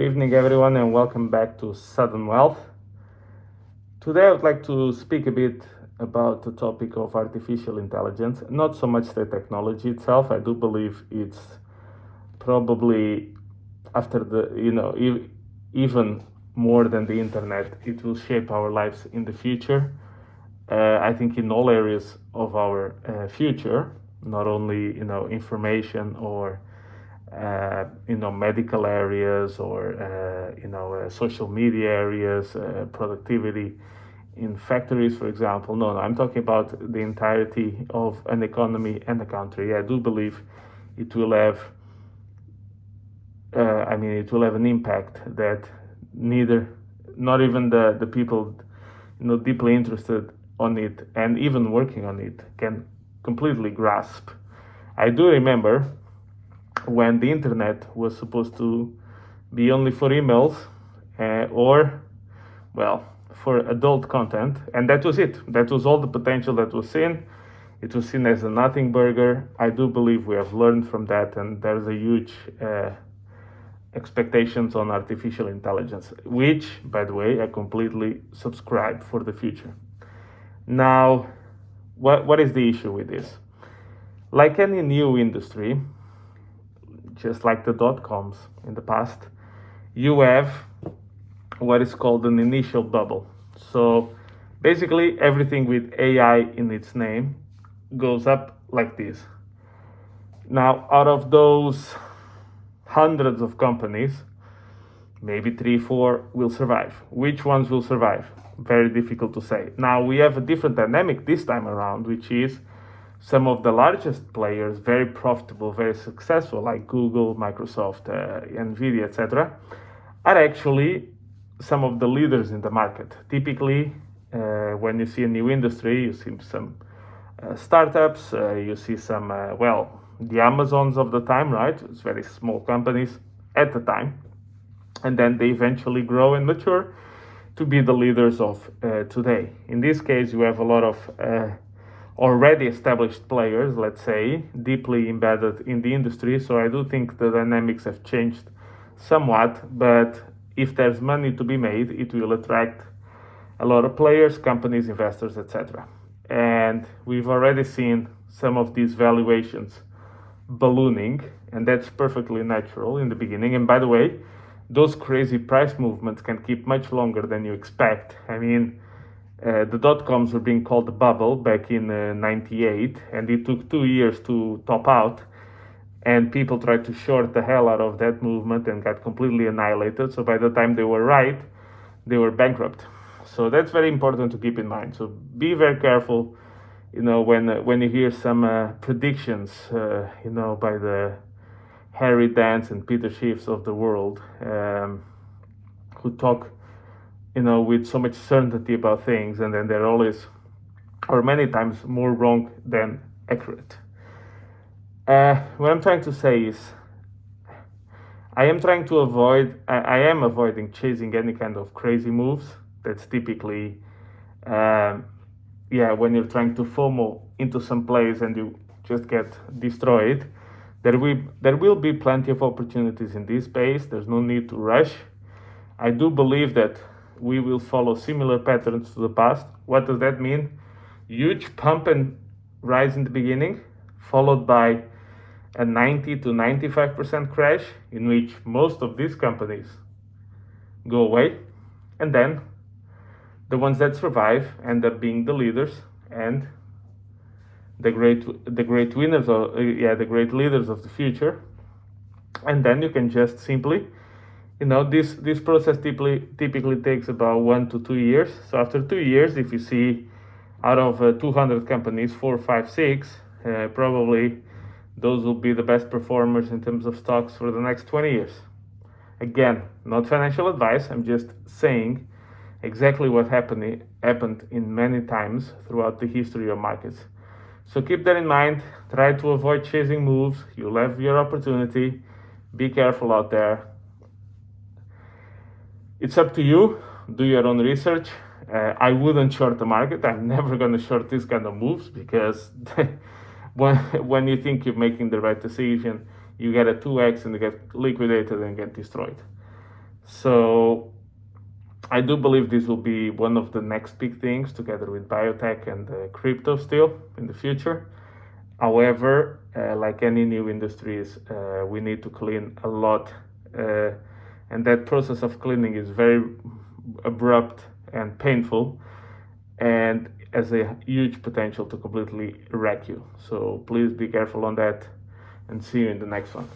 Good evening, everyone, and welcome back to Sudden Wealth. Today, I would like to speak a bit about the topic of artificial intelligence, not so much the technology itself. I do believe it's probably after even more than the internet, it will shape our lives in the future. I think in all areas of our future, not only information or medical areas or social media areas, productivity in factories, for example. No, I'm talking about the entirety of an economy and a country. I do believe it will have. It will have an impact that not even the people, deeply interested on it and even working on it can completely grasp. I do remember when the internet was supposed to be only for emails for adult content, and that was it. That was all the potential that was seen. It was seen as a nothing burger. I do believe we have learned from that, and there's a huge expectations on artificial intelligence, which, by the way, I completely subscribe for the future. Now, what is the issue with this? Like any new industry, just like the dot-coms in the past, you have what is called an initial bubble. So basically everything with AI in its name goes up like this. Now, out of those hundreds of companies, maybe 3-4 will survive. Which ones will survive? Very difficult to say. Now, we have a different dynamic this time around, which is some of the largest players, very profitable, very successful, like Google, Microsoft, Nvidia, etc., are actually some of the leaders in the market. Typically, when you see a new industry, you see some startups, you see some, the Amazons of the time, right? It's very small companies at the time. And then they eventually grow and mature to be the leaders of today. In this case, you have a lot of already established players, let's say, deeply embedded in the industry. So I do think the dynamics have changed somewhat, but if there's money to be made, it will attract a lot of players, companies, investors, etc. And we've already seen some of these valuations ballooning, and that's perfectly natural in the beginning. And by the way, those crazy price movements can keep much longer than you expect. I mean, the dot-coms were being called the bubble back in 98, and it took 2 years to top out, and people tried to short the hell out of that movement and got completely annihilated. So by the time they were right, they were bankrupt. So that's very important to keep in mind. So be very careful, when you hear some predictions, by the Harry Dance and Peter Schiffs of the world, who talk with so much certainty about things, and then they're always, or many times, more wrong than accurate. What I'm trying to say is, I am avoiding chasing any kind of crazy moves. That's typically, when you're trying to FOMO into some place and you just get destroyed. There will be plenty of opportunities in this space. There's no need to rush. I do believe that we will follow similar patterns to the past. What does that mean? Huge pump and rise in the beginning, followed by a 90 to 95% crash, in which most of these companies go away, and then the ones that survive end up being the leaders and the great winners, the great leaders of the future. And then you can just simply, this process typically takes about 1 to 2 years. So after 2 years, if you see out of 200 companies, 4, 5, 6, probably those will be the best performers in terms of stocks for the next 20 years. Again, not financial advice. I'm just saying exactly what happened in many times throughout the history of markets. So keep that in mind. Try to avoid chasing moves. You'll have your opportunity. Be careful out there. It's up to you. Do your own research. I wouldn't short the market. I'm never going to short this kind of moves, because when you think you're making the right decision, you get a 2x and you get liquidated and get destroyed. So I do believe this will be one of the next big things, together with biotech and crypto still in the future. However, like any new industries, we need to clean a lot, and that process of cleaning is very abrupt and painful, and has a huge potential to completely wreck you. So please be careful on that, and see you in the next one.